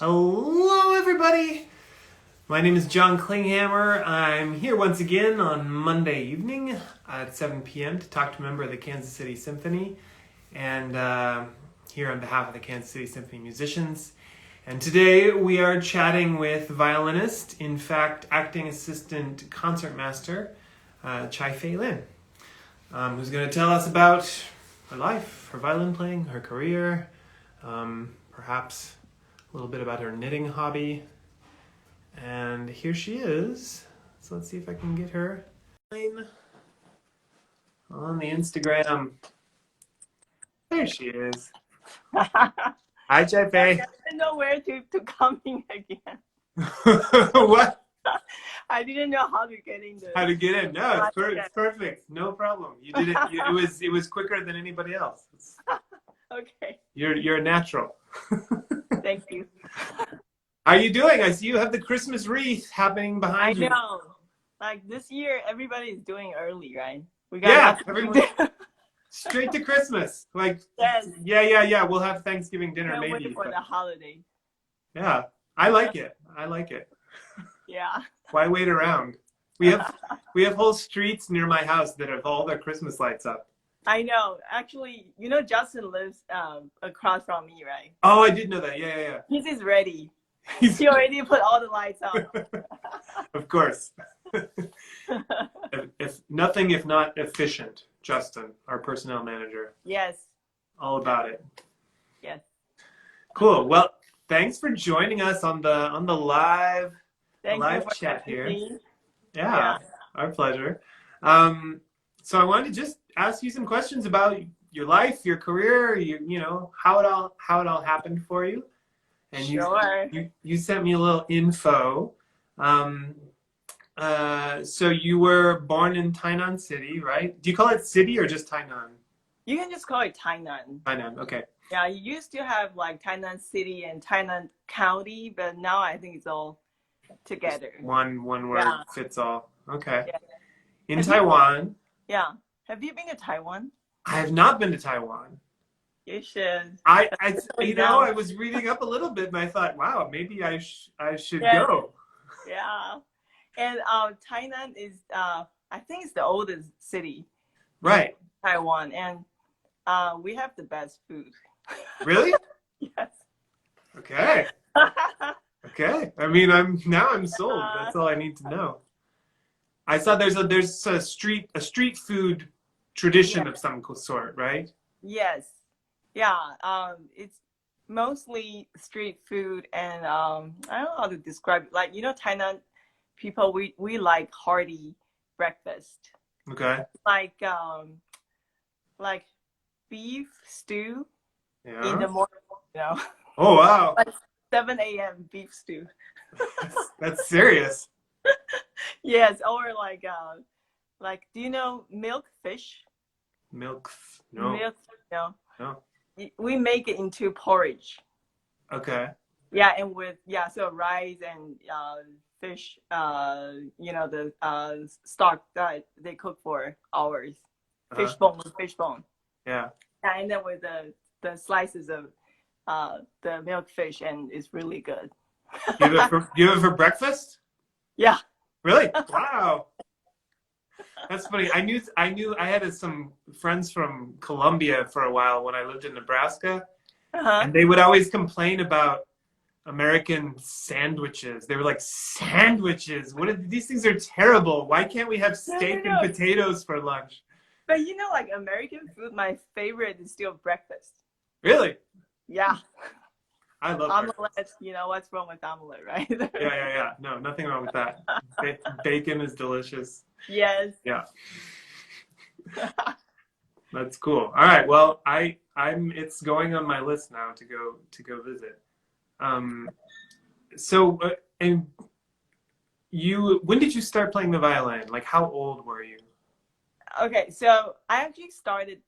Hello, everybody. My name is John Klinghammer. I'm here once again on Monday evening at 7 p.m. to talk to a member of the Kansas City Symphony, and here on behalf of the Kansas City Symphony musicians. And today we are chatting with violinist, in fact, acting assistant concertmaster Chia-Fei Lin, who's going to tell us about her life, her violin playing, her career, perhaps a little bit about her knitting hobby. And here she is. So let's see if I can get her on the Instagram. There she is. Hi, Chia-Fei. I didn't know where to come in again. What? I didn't know how to get in How the. to get in? No, it's perfect. No problem. You did it. It was quicker than anybody else. Okay. You're a natural. Thank you. How are you doing? I see you have the Christmas wreath happening I behind you. know. Like this year, everybody is doing early, right? We Yeah, nothing everyone to do. straight to Christmas. Like, Yes. yeah. We'll have Thanksgiving dinner Can't maybe. wait for But the holiday. yeah, I like it. Yeah. Why wait around? We have whole streets near my house that have all their Christmas lights up. I know. Actually, Justin lives across from me, right? Oh, I did know that. Yeah. His is ready. He already put all the lights up. Of course. If nothing if not efficient, Justin, our personnel manager. Yes. All about it. Yes. Cool. Well, thanks for joining us on the live Thank you for chat having here. me. Yeah, our pleasure. So I wanted to just ask you some questions about your life, your career, how it all happened for you. And Sure. you sent me a little info. So you were born in Tainan City, right? Do you call it city or just Tainan? You can just call it Tainan. Tainan, okay. Yeah, you used to have like Tainan City and Tainan County, but now I think it's all together. One word fits all. Okay. Yeah. In Taiwan. Yeah. Have you been to Taiwan? I have not been to Taiwan. You should. I was reading up a little bit and I thought, wow, maybe I should go. Yeah. And Tainan is, I think it's the oldest city. Right. In Taiwan. And we have the best food. Really? Yes. Okay. Okay. I mean, I'm sold. That's all I need to know. I saw there's a street food tradition of some sort, right? Yes. Yeah. It's mostly street food, and I don't know how to describe it. Like, Tainan people, we like hearty breakfast. Okay. Like beef stew in the morning, Oh, wow. Like 7 a.m. beef stew. That's serious. Yes, or like, do you know milk fish? Milk? No. Milk, no. No. We make it into porridge. Okay. Yeah, and so rice and fish, the stock that they cook for hours. Fish bone. Yeah. And then with the slices of the milk fish, and it's really good. You have it for breakfast? Yeah. Really? Wow. That's funny. I knew I had some friends from Colombia for a while when I lived in Nebraska, and they would always complain about American sandwiches. They were like, sandwiches? These things are terrible. Why can't we have steak and potatoes for lunch? But like American food, my favorite is still breakfast. Really? Yeah. I love omelette. What's wrong with omelette, right? Yeah. No, nothing wrong with that. Bacon is delicious. Yes. Yeah. That's cool. All right. Well, it's going on my list now to go visit. So, and when did you start playing the violin? Like, how old were you? Okay, so I actually started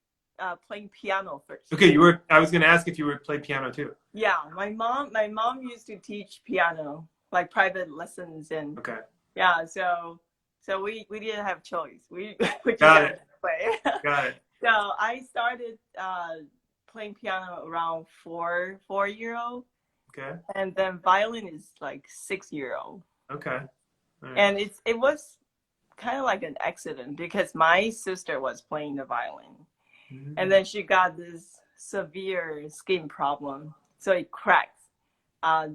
playing piano first. Okay, I was going to ask if you would play piano too. Yeah, my mom used to teach piano, like private lessons, and okay. Yeah, so we didn't have choice. We got it. Play. Got it. So I started playing piano around 4-year-old, Okay. And then violin is like 6-year-old. Okay. All right. And it was kind of like an accident because my sister was playing the violin. And then she got this severe skin problem. So it cracked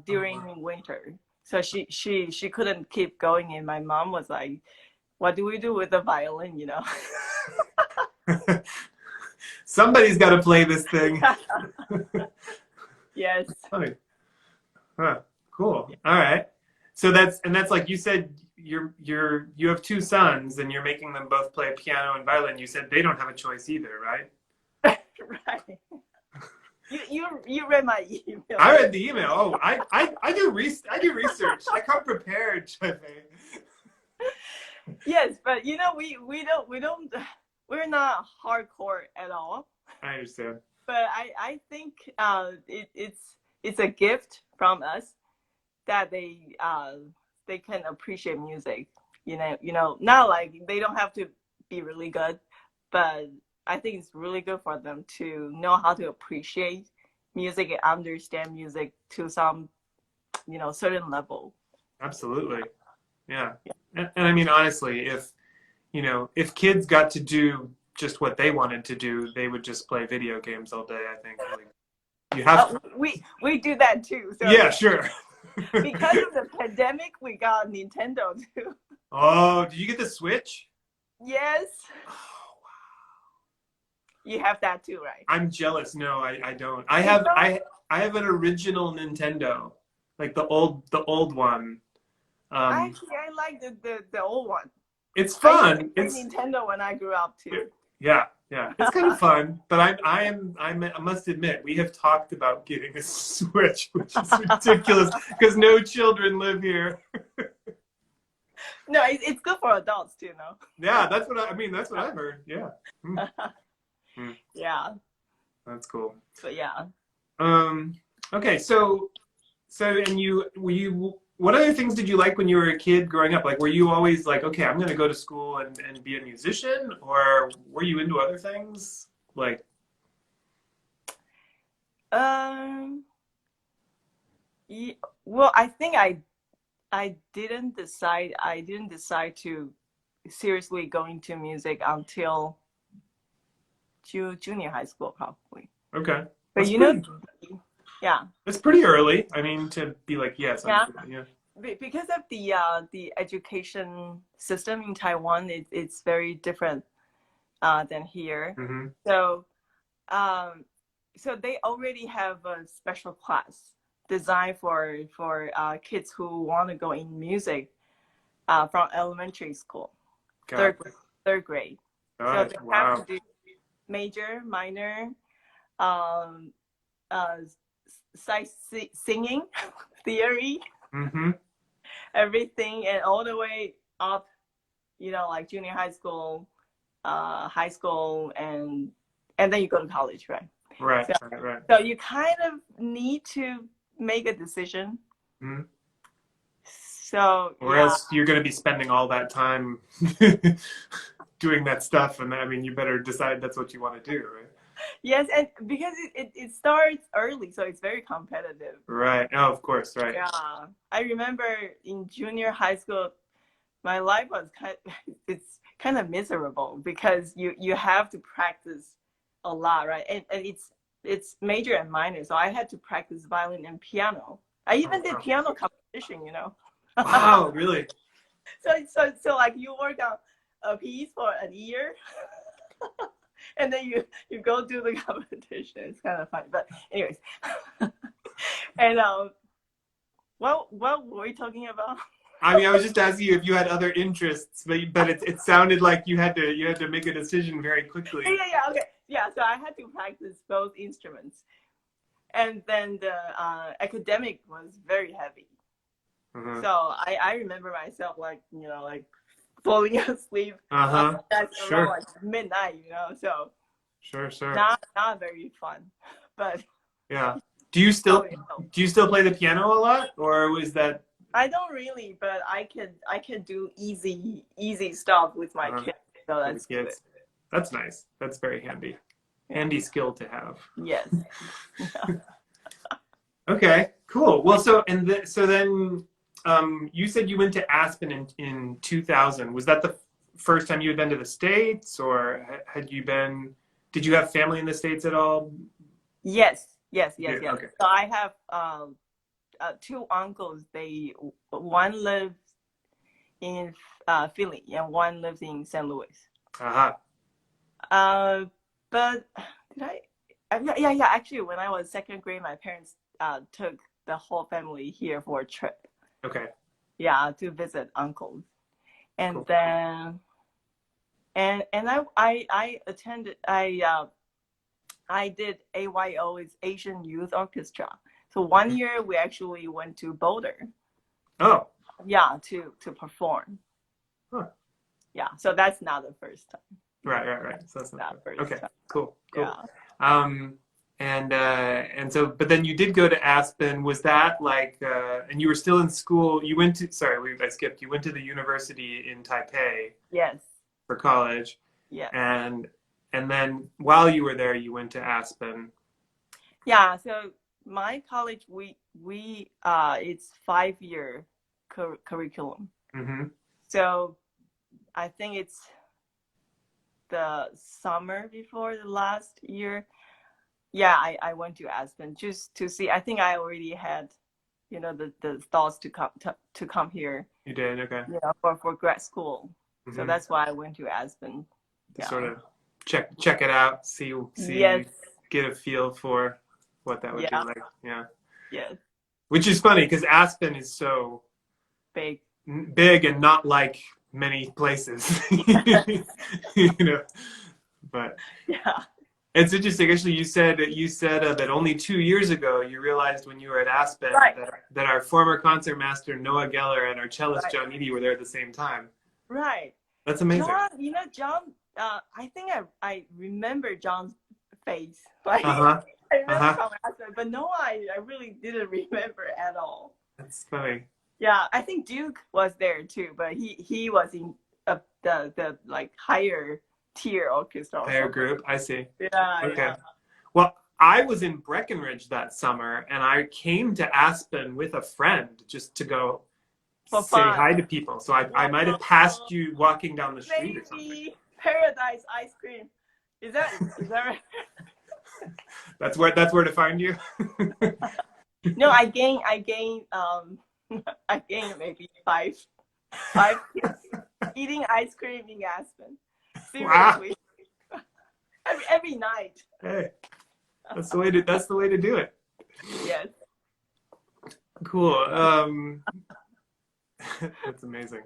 during winter. So she couldn't keep going. And my mom was like, what do we do with the violin, you know? Somebody's got to play this thing. Yes. Huh. Cool. All right. So that's like you said you have two sons and you're making them both play piano and violin. You said they don't have a choice either, right? Right. You read my email. I read the email. Oh, I do research. I come prepared, Chia-Fei. Yes, but you know we're not hardcore at all. I understand. But I think it's a gift from us that they can appreciate music. You know, not like they don't have to be really good, but I think it's really good for them to know how to appreciate music and understand music to some, certain level. Absolutely. Yeah. And I mean, honestly, if kids got to do just what they wanted to do, they would just play video games all day, I think. Like, you have we do that too. So yeah, sure. because of the pandemic, we got Nintendo too. Oh, did you get the Switch? Yes. Oh, wow. You have that too, right? I'm jealous. No, I don't. I have an original Nintendo, like the old one. Actually, I like the old one. It's fun. I used to play Nintendo when I grew up too. Yeah, it's kind of fun. But I must admit, we have talked about getting a Switch, which is ridiculous because no children live here. No, it's good for adults too, no? Yeah, that's what that's what I've heard. Yeah. Yeah. That's cool. But yeah. Okay, so what other things did you like when you were a kid growing up? Like, were you always like, okay, I'm going to go to school and be a musician, or were you into other things? Like, well, I think I didn't decide to seriously go into music until junior high school, probably. okay. But yeah. It's pretty early. I mean, to be like, yes. Yeah. Yeah. Because of the education system in Taiwan, it's very different than here. Mm-hmm. So they already have a special class designed for kids who want to go in music from elementary school, third grade. So they have to do major, minor, singing, theory, mm-hmm. everything, and all the way up, like junior high school, high school, and then you go to college, right? Right. So you kind of need to make a decision. Mm-hmm. So or else you're going to be spending all that time doing that stuff, and I mean, you better decide that's what you want to do, right? Yes, and because it starts early, so it's very competitive. Right. Oh, of course. Right. Yeah, I remember in junior high school, my life was it's kind of miserable because you have to practice a lot, right? And it's major and minor, so I had to practice violin and piano. I even did piano competition, Wow, really? So like you work on a piece for a year. And then you go do the competition. It's kind of fun, but anyways. And what were we talking about? I mean, I was just asking you if you had other interests, but it sounded like you had to make a decision very quickly. Yeah, okay, yeah. So I had to practice both instruments, and then the academic was very heavy. Mm-hmm. So I remember myself like falling asleep. That's around like midnight, so sure. Not very fun, but yeah. Do you still play the piano a lot, or was that? I don't really, but I can do easy stuff with my kids. So that's good. That's nice. That's very handy skill to have. Yes. Okay, Cool. Well, so then you said you went to Aspen in 2000. Was that the first time you had been to the States, or had you been? Did you have family in the States at all? Yes, yes, Yeah. yes, yes. Okay. So I have two uncles. One lives in Philly and one lives in St. Louis. Aha. Uh, but did I? Yeah. Actually, when I was second grade, my parents took the whole family here for a trip. Okay. Yeah, to visit uncles, and Cool. then I attended I did AYO, is Asian Youth Orchestra. So one year we actually went to Boulder. Oh. Yeah, to perform. Huh. Yeah, so that's not the first time. Right. So that's not Not fair. first Okay. time. Cool. Yeah. Um, and so, but then you did go to Aspen. Was that like, and you were still in school? You went to, sorry, I skipped. You went to the university in Taipei Yes. for college, Yes. and then while you were there, you went to Aspen. Yeah. So my college, we it's 5-year curriculum. Mm-hmm. So I think it's the summer before the last year. Yeah, I went to Aspen just to see. I think I already had, the thoughts to come here, You did, okay. for grad school. So Mm-hmm. that's why I went to Aspen. To Yeah. sort of check it out, see, Yes. get a feel for what that would be Yeah. like. Yeah. Yes. Which is funny because Aspen is so Big. big and not like many places, But Yeah. it's interesting. Actually, you said that only 2 years ago you realized when you were at Aspen Right. that our former concertmaster Noah Geller and our cellist Right. John Eady were there at the same time. Right. That's amazing. John, I think I remember John's face. Like, Uh-huh. I remember Uh-huh. from Aspen, but no, I really didn't remember at all. That's funny. Yeah, I think Duke was there too, but he was in the like higher tier orchestra or Higher something. group. I see. Yeah, Okay. yeah. Well, I was in Breckenridge that summer, and I came to Aspen with a friend just to go For say fun. hi to people. So I might have passed you walking down the street or something. Maybe Paradise Ice Cream. Is that right? That's where to find you. No, I gained I gained maybe five kids eating ice cream in Aspen. Seriously. Wow. Every night. Hey, that's the way to do it. Yes. Cool. That's amazing.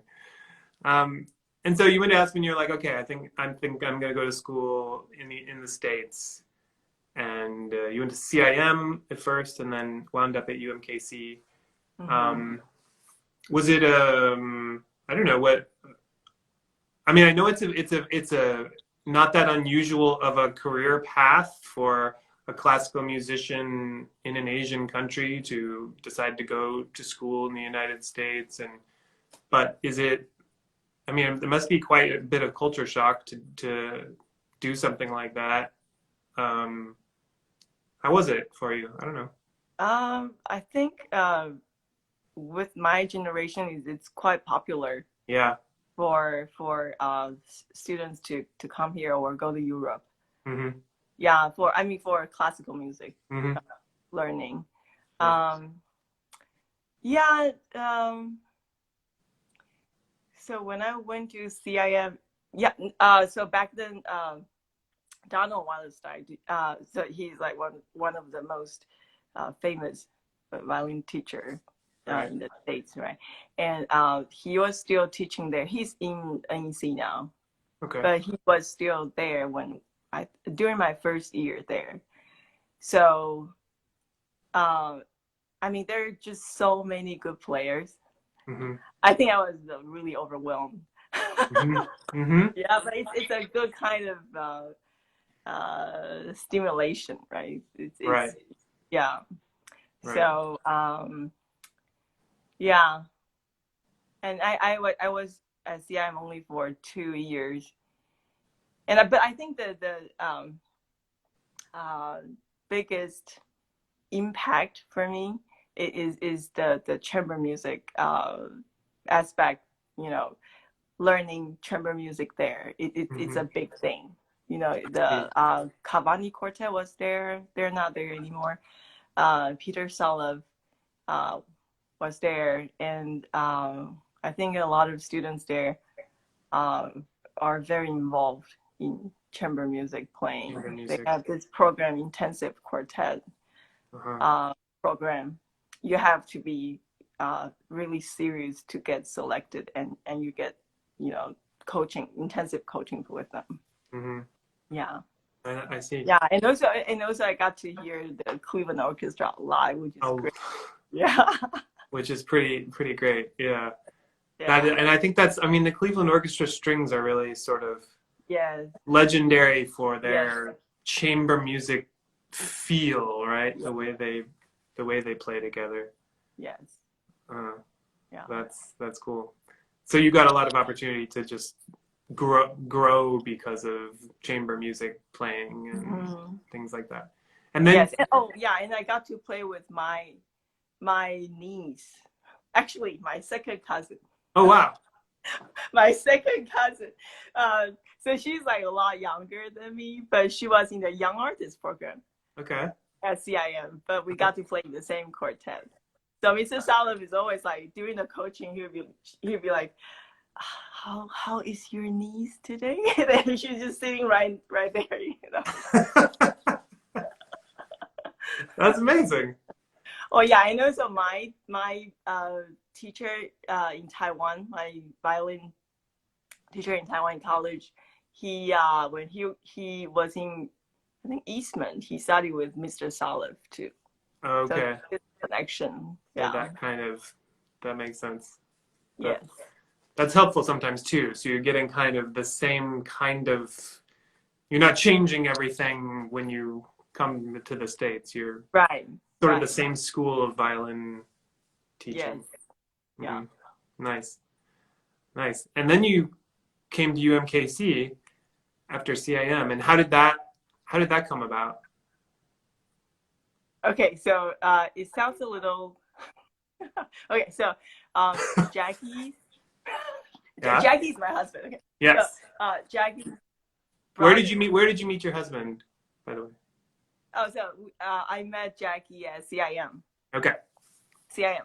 And so you went to Aspen. You're like, okay, I think I'm gonna go to school in the States. And you went to CIM at first, and then wound up at UMKC. Mm-hmm. Was it I don't know what. I mean, I know it's a not that unusual of a career path for a classical musician in an Asian country to decide to go to school in the United States, but is it? I mean, there must be quite a bit of culture shock to do something like that. How was it for you? I don't know. I think with my generation, it's quite popular. Yeah. For students to come here or go to Europe. Mm-hmm. Yeah, for classical music Mm-hmm. learning. Yeah. Yeah. So when I went to CIM, yeah. So back then, Donald Wallenstein. So he's like one of the most famous violin teacher Right. in the States, right? And he was still teaching there. He's in NEC now, Okay. but he was still there during my first year there. So, I mean, there are just so many good players. Mm-hmm. I think I was really overwhelmed. Mm-hmm. Mm-hmm. Yeah, but it's a good kind of stimulation, right? It's Right. Yeah. Right. So yeah, and I was at CIM only for 2 years, but I think the biggest impact for me is the chamber music aspect. You know, learning chamber music there. It's a big thing. You know, the Cavani Quartet was there. They're not there anymore. Peter Solov was there, and I think a lot of students there are very involved in chamber music playing. Chamber music. They have this program, intensive quartet program. You have to be really serious to get selected, and you get, you know, intensive coaching with them. Mm-hmm. Yeah. I see. Yeah, and also I got to hear the Cleveland Orchestra live, which is great. Yeah. Which is pretty great. Yeah. Yeah. And I think that's, I mean, the Cleveland Orchestra strings are really sort of legendary for their chamber music feel, right? The way they play together. Yes. Yeah. That's cool. So you got a lot of opportunity to just grow because of chamber music playing and things like that. And then and I got to play with my niece, actually my second cousin. Oh wow. My second cousin. So she's like a lot younger than me, but she was in the Young Artist program. Okay. At CIM, but we got to play in the same quartet. So Mr. Solov is always like, during the coaching, he'll be like, how is your niece today? And she's just sitting right there, you know. That's amazing. Oh yeah, and also my teacher in Taiwan, my violin teacher in Taiwan college, he when he was in, I think, Eastman, he studied with Mr. Solov too. Okay. So it's a connection. Yeah, that makes sense. Yes. That's helpful sometimes too. So you're getting kind of the same kind of, you're not changing everything when you come to the States. You're sort of the same school of violin teaching. Yes. Yeah. Nice. And then you came to UMKC after CIM, and how did that come about? Okay, so it sounds a little okay. So Jackie. Yeah? Jackie's my husband. Okay. Yes. So, Jackie. Where did you meet your husband, by the way? Oh, so I met Jackie at CIM. Okay. CIM.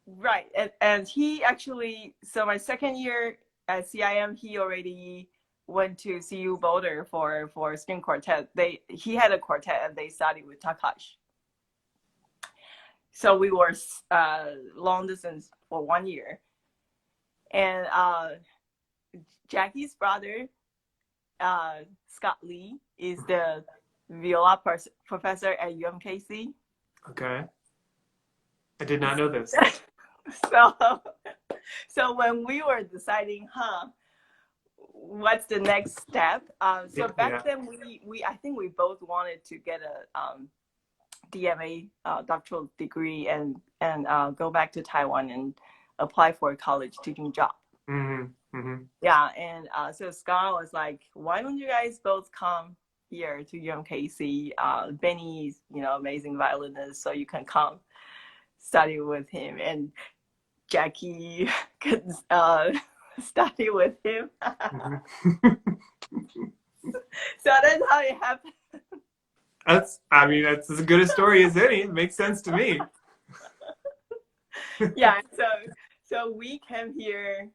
Right, and he actually. So my second year at CIM, he already went to CU Boulder for string quartet. He had a quartet, and they studied with Takash. So we were long distance for 1 year. And Jackie's brother, Scott Lee, is the viola professor at UMKC. Okay. I did not know this. So when we were deciding, what's the next step? So back then, I think we both wanted to get a DMA doctoral degree and go back to Taiwan and apply for a college teaching job. Yeah, and so Scott was like, "Why don't you guys both come here to UMKC? Benny's, amazing violinist, so you can come study with him, and Jackie could study with him." So that's how it happened. That's as good a story as any. It makes sense to me. Yeah, so we came here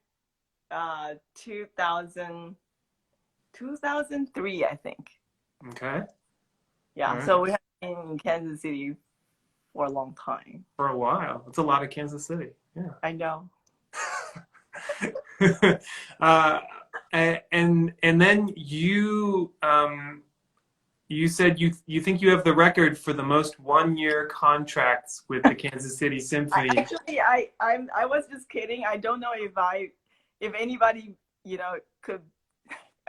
2003, I think. Okay. Yeah, right. So we have been in Kansas City for a long time. For a while. It's a lot of Kansas City. Yeah. I know. And then you said you think you have the record for the most 1-year contracts with the Kansas City Symphony. Actually, I was just kidding. I don't know if anybody could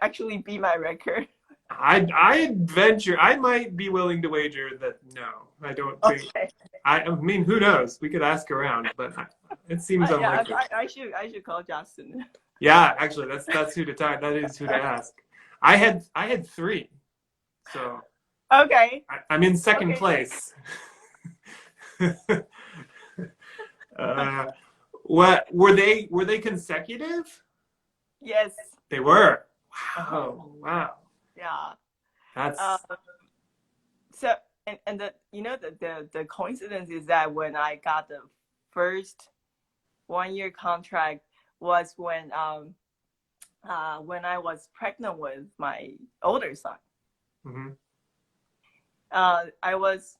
actually beat my record. I might be willing to wager that no, I don't think. Okay. I mean, who knows? We could ask around, but it seems unlikely. I should call Justin. Yeah, actually, that's who to talk. That is who to ask. I had 3. So Okay. I'm in second Okay. place. uh, what were they consecutive? Yes. They were. Uh-huh. Wow, wow. Yeah. That's Um, so and the the coincidence is that when I got the first 1 year contract was when I was pregnant with my older son. hmm I was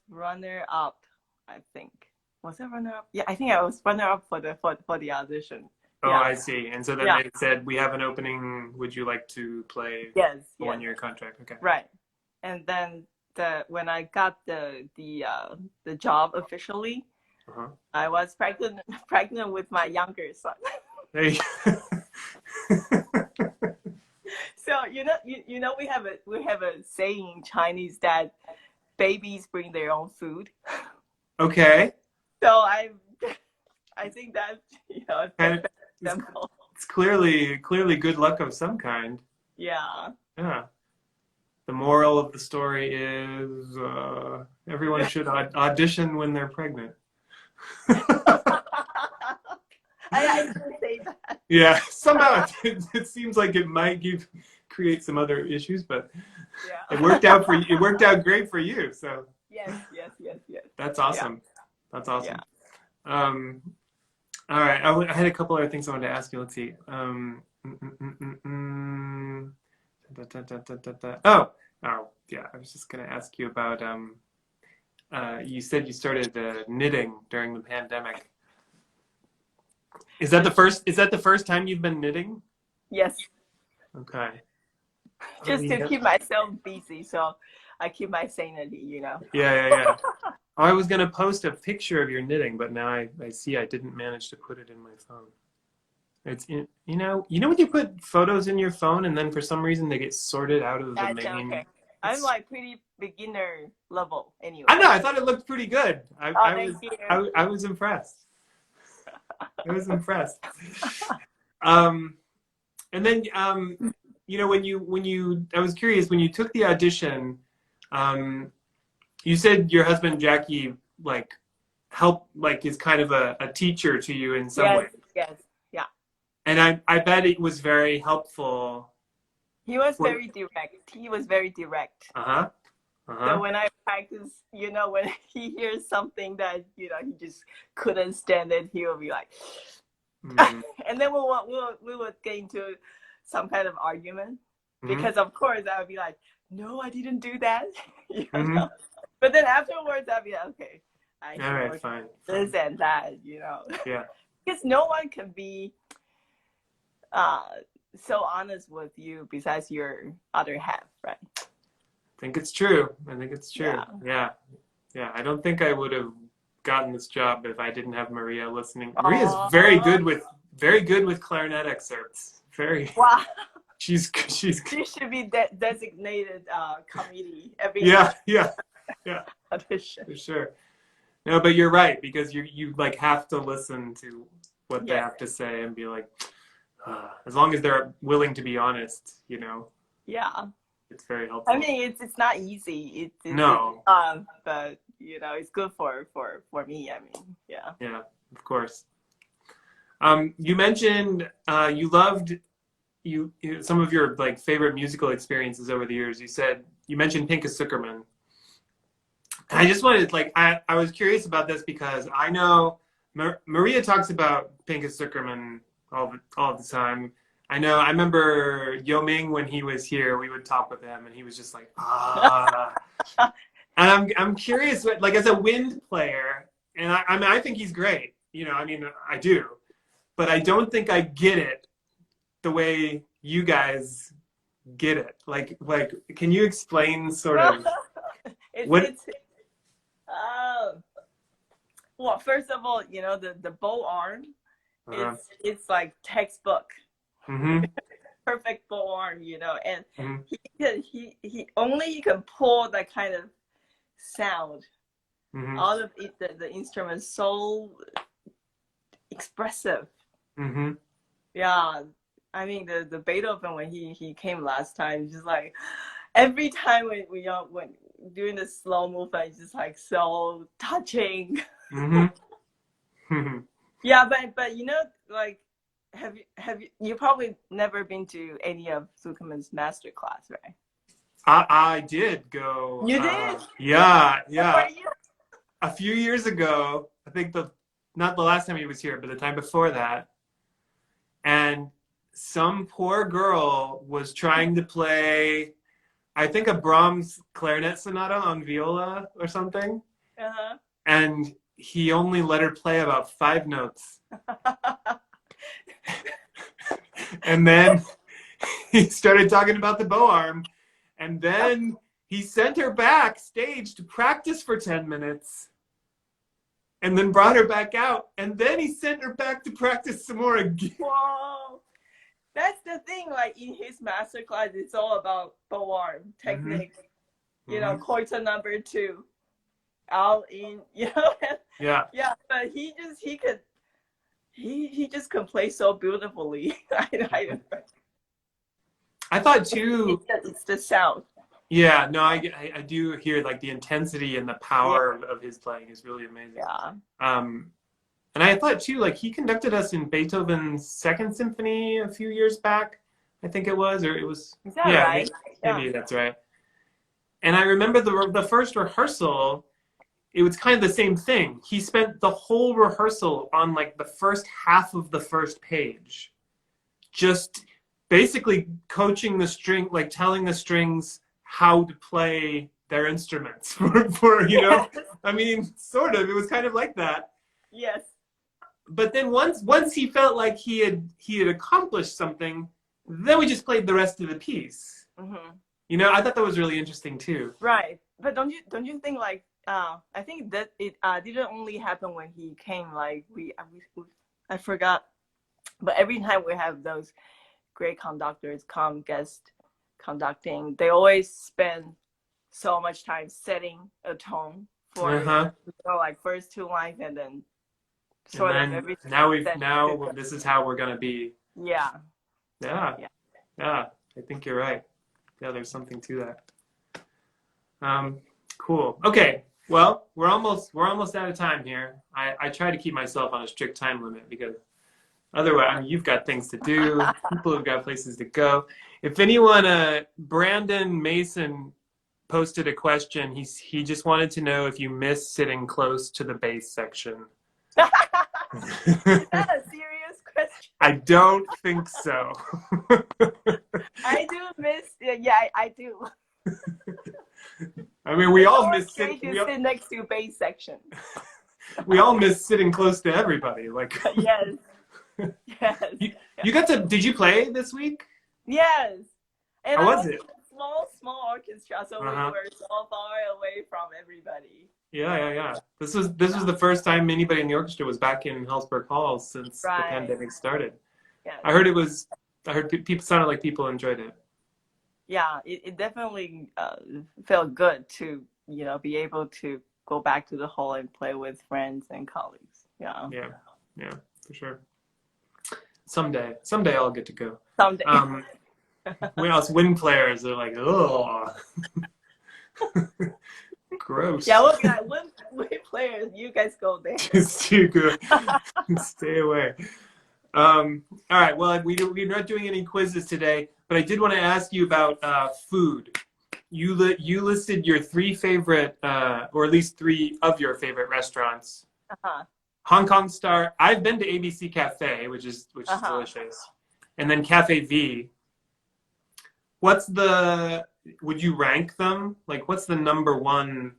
runner up, I think. Was I runner up? Yeah, I think I was runner up for the audition. Oh, Yeah. I see. And so then Yeah. they said, "We have an opening. Would you like to play Yes, a yes. 1 year contract?" Okay. Right. And then when I got the job officially, Uh-huh. I was pregnant with my younger son. There you So we have a saying in Chinese that babies bring their own food. Okay. So I think that And that's it's, simple. it's clearly good luck of some kind. Yeah. Yeah. The moral of the story is everyone should audition when they're pregnant. I didn't say that. Yeah, somehow it seems like it might create some other issues, but Yeah. it worked out for you. It worked out great for you. So Yes, yes, yes, yes. that's Yeah, awesome. That's yeah. awesome. Um, all right, I had a couple other things I wanted to ask you. Let's see. Oh, oh, yeah. I was just gonna ask you about. You said you started knitting during the pandemic. Is that the first? Is that the first time you've been knitting? Yes. Okay. Just to Yeah, keep myself busy, so I keep my sanity, yeah. I was gonna post a picture of your knitting, but now I see I didn't manage to put it in my phone. You know when you put photos in your phone and then for some reason they get sorted out of the Gotcha, main. okay. I'm It's like pretty beginner level I anyway. know. I thought it looked pretty good. Oh, thank you. I was impressed. I was impressed. Um, and then when you I was curious when you took the audition. You said your husband Jackie like help like is kind of a teacher to you in some Yes, way. yes, yeah. And I bet it was very helpful He was for very direct. He was very direct. uh-huh. So Uh-huh. when I practice, when he hears something that he just couldn't stand it, he will be like, Mm-hmm. and then we would get into some kind of argument Mm-hmm. because of course I would be like, no, I didn't do that, you Mm-hmm. know. But then afterwards I'd be like, okay, I All right, know fine. this and that, Yeah. because no one can be uh so honest with you besides your other half, right? I think it's true. I think it's true. Yeah. Yeah. Yeah. I don't think I would have gotten this job if I didn't have Maria listening. Maria's Oh, very good with clarinet excerpts. Very wow. she's She should be designated committee every yeah, yeah. Yeah, audition. for sure. No, but you're right because you like have to listen to what they Yes. have to say and be like, as long as they're willing to be honest, Yeah. it's very I helpful. mean, it's not easy. No, But it's good for me. I mean, yeah. yeah, of course. You mentioned you loved some of your like favorite musical experiences over the years. You mentioned Pinchas Zuckerman. And I just wanted like I was curious about this because I know Maria talks about Pinchas Zuckerman all the time. I remember Yo Ming when he was here, we would talk with him and he was just like, ah. And I'm curious what like as a wind player, and I mean I think he's great. I mean I do. But I don't think I get it the way you guys get it. Like can you explain sort of what It's well, first of all, the bow arm uh, it's like textbook, mm-hmm, perfect bow arm, and mm-hmm, he only can pull that kind of sound mm-hmm, out of it. The instrument so expressive. mm-hmm. Yeah, I mean the Beethoven when he came last time, just like every time when doing the slow movement, it's just like so touching. Mm-hmm. Yeah, but you know, like, you probably never been to any of Zuckerman's master class, right? I did go. You did? Yeah, How yeah. are you? A few years ago, I think not the last time he was here, but the time before that, and some poor girl was trying to play, I think, a Brahms clarinet sonata on viola or something, Uh-huh. and he only let her play about 5 notes. And then he started talking about the bow arm, and then he sent her backstage to practice for 10 minutes, and then brought her back out, and then he sent her back to practice some more again. Whoa. That's the thing, like in his master class, it's all about bow arm technique. You know, quarter number 2, out in, you know. Yeah. Yeah, but he just can play so beautifully. I thought too. It's the sound. Yeah, no, I do hear like the intensity and the power of his playing is really amazing. Yeah. And I thought too, like he conducted us in Beethoven's Second Symphony a few years back, I think it was, or it was. Is that Yeah, right? maybe that's right. And I remember the first rehearsal. It was kind of the same thing. He spent the whole rehearsal on like the first half of the first page, just basically coaching the string, like telling the strings how to play their instruments for you know. I mean, sort of. It was kind of like that. Yes. But then once he felt like he had accomplished something, then we just played the rest of the piece. You know, I thought that was really interesting too. Right, but don't you think like I think that it didn't only happen when he came. Like I forgot, but every time we have those great conductors come guest conducting, they always spend so much time setting a tone for you know, like first 2 lines and then sort of everything. Now this is how we're gonna be. Yeah. Yeah. I think you're right. Yeah, there's something to that. Cool. Okay. Well, we're almost out of time here. I try to keep myself on a strict time limit because otherwise, I mean, you've got things to do. People have got places to go. If anyone, Brandon Mason posted a question. He just wanted to know if you miss sitting close to the bass section. Is that a serious question? I don't think so. I do miss. Yeah, I do. I mean, we all miss sitting next to bass section. We all miss sitting close to everybody. Like yes, yes. You got to? Did you play this week? Yes. And how was it? Small orchestra, so we were so far away from everybody. Yeah. This was the first time anybody in the orchestra was back in Hellsberg Hall since the pandemic started. Yeah. I heard people sounded like people enjoyed it. Yeah, it definitely felt good to, you know, be able to go back to the hall and play with friends and colleagues. Yeah, for sure. Someday I'll get to go. Someday. When us wind players are like, oh, gross. Yeah, look at wind players. You guys go there. It's too good. Stay away. All right. Well, we're not doing any quizzes today, but I did want to ask you about food. You listed your 3 favorite, or at least 3 of your favorite restaurants. Hong Kong Star. I've been to ABC Cafe, which is delicious, and then Cafe V. Would you rank them? Like, what's your number one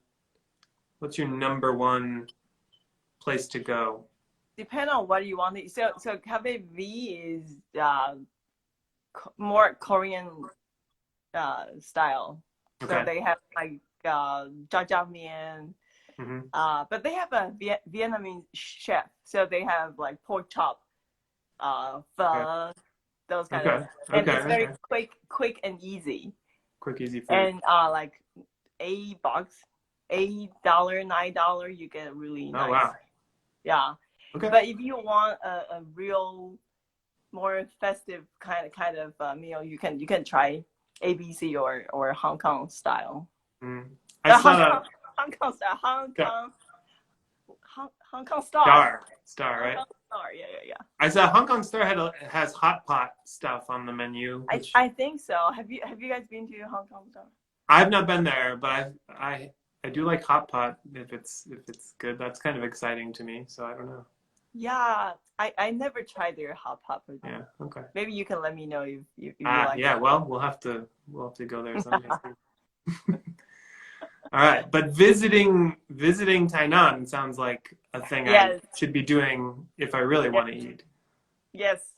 place to go? Depend on what you want to eat. So Cafe V is more Korean style. Okay. So they have like jjajangmyeon, but they have a Vietnamese chef. So they have like pork chop, pho, those kind of. And it's very quick and easy. Quick, easy food. And like $8, $9, you get really nice. Oh wow. Yeah. Okay. But if you want a real, more festive kind of meal, you can try ABC or Hong Kong style. Mm. Uh, I Hong saw Kong, Hong Kong style, Star, Hong Kong Star. Hong right? Kong Star, yeah. I saw Hong Kong Star has hot pot stuff on the menu, which I think so. Have you guys been to Hong Kong Star? I've not been there, but I do like hot pot if it's good. That's kind of exciting to me. So I don't know. Yeah, I never tried their hot pot, but Yeah. Okay. maybe you can let me know if you like Yeah. Well, we'll have to go there someday. All right, but visiting Tainan sounds like a thing I Yes, should be doing if I really yes, want to eat. yes,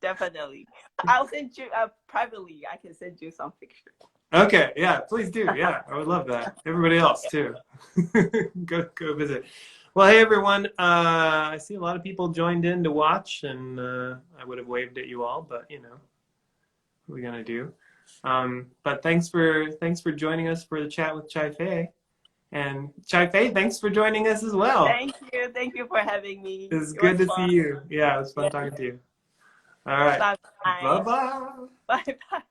definitely. I'll send you privately. I can send you some pictures. Okay, yeah, please do. Yeah, I would love that. Everybody else too. Go visit. Well, hey everyone. I see a lot of people joined in to watch, and I would have waved at you all, but you know, what are we gonna do? But thanks for joining us for the chat with Chia-Fei. And Chia-Fei, thanks for joining us as well. Thank you for having me. It's It was good to see fun. you. Yeah, it was fun Yeah. talking to you. All right. Bye bye. Bye-bye. Bye bye.